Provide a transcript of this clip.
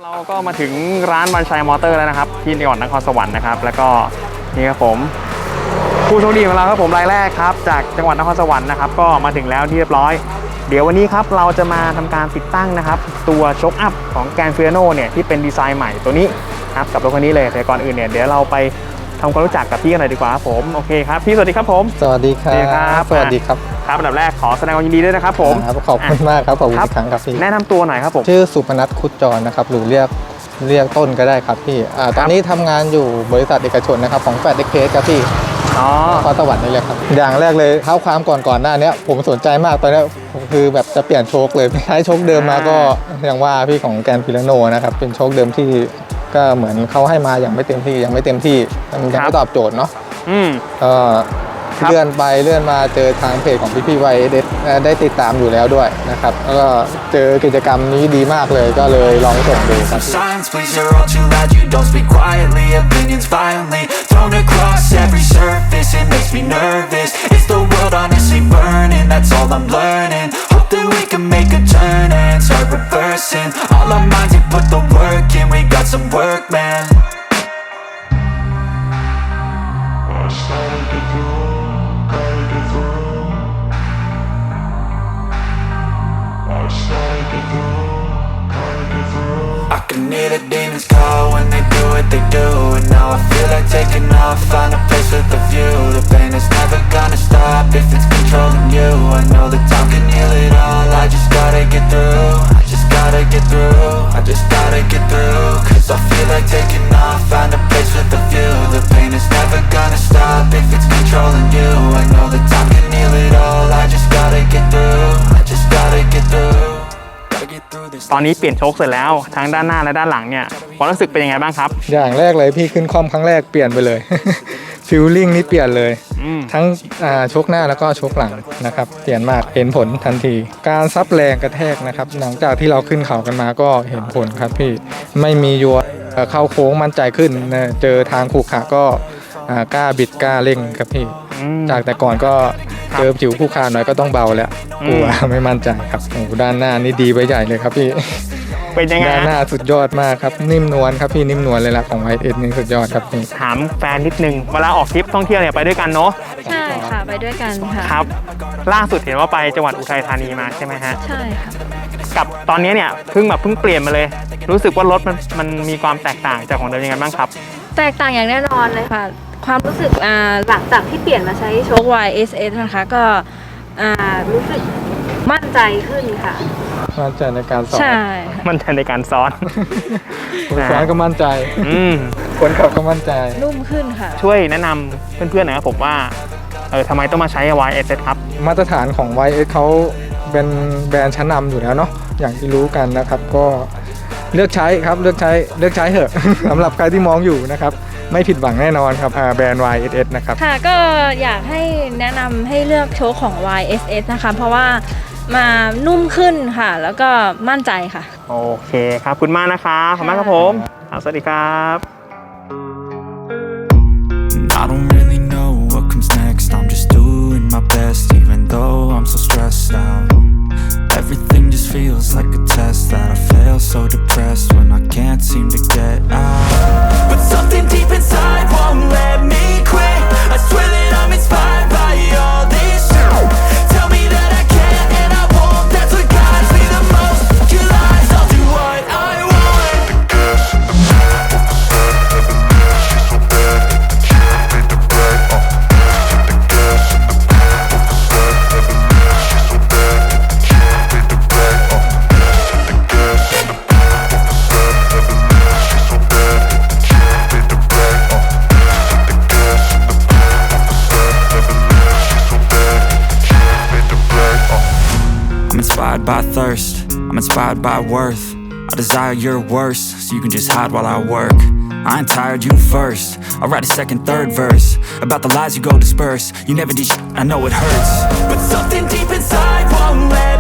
เราก็มาถึงร้านบัญชัยมอเตอร์แล้วนะครับที่จังหวัดนครสวรรค์นะครับแล้วก็นี่ครับผมผู้โชคดีของเราครับผมรายแรกครับจากจังหวัดนครสวรรค์นะครับก็มาถึงแล้วที่เรียบร้อยเดี๋ยววันนี้ครับเราจะมาทำการติดตั้งนะครับตัวโชคอัพของ Grand Filano เนี่ยที่เป็นดีไซน์ใหม่ตัวนี้ครับกับรถคันนี้เลยแต่ก่อนอื่นเนี่ยเดี๋ยวเราไปทำความรู้จักกับพี่กันหน่อยดีกว่าครับผมโอเคครับพี่สวัสดีครับผมสวัสดีครับสวัสดีครับครับอันดับแรกขอแสดงความยินดีด้วยนะครับผมขอบคุณมากครับขอบคุณอีกครั้งครับพี่แนะนำตัวหน่อยครับผมชื่อสุพนัทคุดจรนะครับหรือเรียกต้นก็ได้ครับพี่ตอนนี้ทำงานอยู่บริษัทเอกชนนะครับของแฟดเอ็กเพสครับพี่นครสวรรค์นี่แหละครับอย่างแรกเลยเท้าความก่อนหน้านี้ผมสนใจมากตอนนี้คือแบบจะเปลี่ยนโชคเลยใช้โชคเดิมมาก็อย่างว่าพี่ของแกรนด์ฟิลาโนนะครับเป็นโชคเดิมที่ก็เหมือนเขาให้มาอย่างไม่เต็มที่ยังไม่มันยังไม่ตอบโจทย์เนาะเลื่อนไปเลื่อนมาเจอทางเพจของพี่YSSได้ติดตามอยู่แล้วด้วยนะครับแล้วก็เจอกิจกรรมนี้ดีมากเลยก็เลยลองส่งดูครับI can hear the demons call when they do what they do. And now I feel like taking off, find a place with a view. The pain is never gonna stop if it's controlling you. I know that time can heal it all, I just gotta get through. I just gotta get through, I just gotta get through. Cause I feel like taking off, find a place with a view. The pain is never gonna stop if it's controlling you. I know that time can heal it all, I just gotta get through. I just gotta get through.ตอนนี้เปลี่ยนโชคเสร็จแล้วทั้งด้านหน้าและด้านหลังเนี่ยความรู้สึกเป็นยังไงบ้างครับอย่างแรกเลยพี่ขึ้นคอมครั้งแรกเปลี่ยนไปเลย ฟิลลิ่งนี่เปลี่ยนเลยทั้งโชคหน้าแล้วก็โชคหลังนะครับเปลี่ยนมากเห็นผลทันทีการซับแรงกระแทกนะครับหลังจากที่เราขึ้นเขากันมาก็เห็นผลครับพี่ไม่มียัวเข้าโค้งมั่นใจขึ้นเจอทางขรุขระก็กล้าบิดกล้าเร่งครับพี่จากแต่ก่อนก็เจอผิวคู่คาหน่อยก็ต้องเบาแล้วกลัวไม่มั่นใจครับโอ้ด้านหน้านี่ดีไปใหญ่เลยครับพี่เป็นยังไงด้านหน้าสุดยอดมากครับนิ่มนวลครับพี่นิ่มนวลเลยล่ะของ YSS นี่สุดยอดครับพี่ถามแฟนนิดนึงเวลาออกทริปท่องเที่ยวเนี่ยไปด้วยกันเนาะใช่ค่ะไปด้วยกันค่ะครับล่าสุดเห็นว่าไปจังหวัดอุทัยธานีมาใช่ไหมฮะใช่ค่ะกับตอนนี้เนี่ยเพิ่งเปลี่ยนมาเลยรู้สึกว่ารถมันมีความแตกต่างจากของเดิมยังไงบ้างครับแตกต่างอย่างแน่นอนเลยค่ะความรู้สึกหลังจากที่เปลี่ยนมาใช้โชค YSS นะคะก็รู้สึกมั่นใจขึ้นค่ะมั่นใจในการซ้อนใช่มั่นใจในการซ้อนคนซ้อนก็มั่นใจคนขับก็มั่นใจนุ่มขึ้นค่ะช่วยแนะนำเพื่อนๆหน่อยครับผมว่าทำไมต้องมาใช้ YSS ครับมาตรฐานของ YSS เขาเป็นแบรนด์ชั้นนำอยู่แล้วเนาะอย่างที่รู้กันนะครับก็เลือกใช้ครับเลือกใช้เถอะ สำหรับใครที่มองอยู่นะครับไม่ผิดหวังแน่นอนครับแบรนด์ YSS นะครับค่ะก็อยากให้แนะนำให้เลือกโชคของ YSS นะคะเพราะว่ามานุ่มขึ้นค่ะแล้วก็มั่นใจค่ะโอเคครับคุณมากนะครับขอบคุณมากครับผมสวัสดีครับ I don't really know what comes next I'm just doing my best even though I'm so stressed out Everything just feels like a test that I fail so depressed when I can't seem to get out But something deep inside won't let me quit I swear that I'm inspired by all this shit Tell me that I can and I won't That's what guides me the most Your lies, I'll do what I want by thirst, I'm inspired by worth I desire your worst, so you can just hide while I work I ain't tired, you first I'll write a second, third verse About the lies you go disperse You never did shit, I know it hurts But something deep inside won't let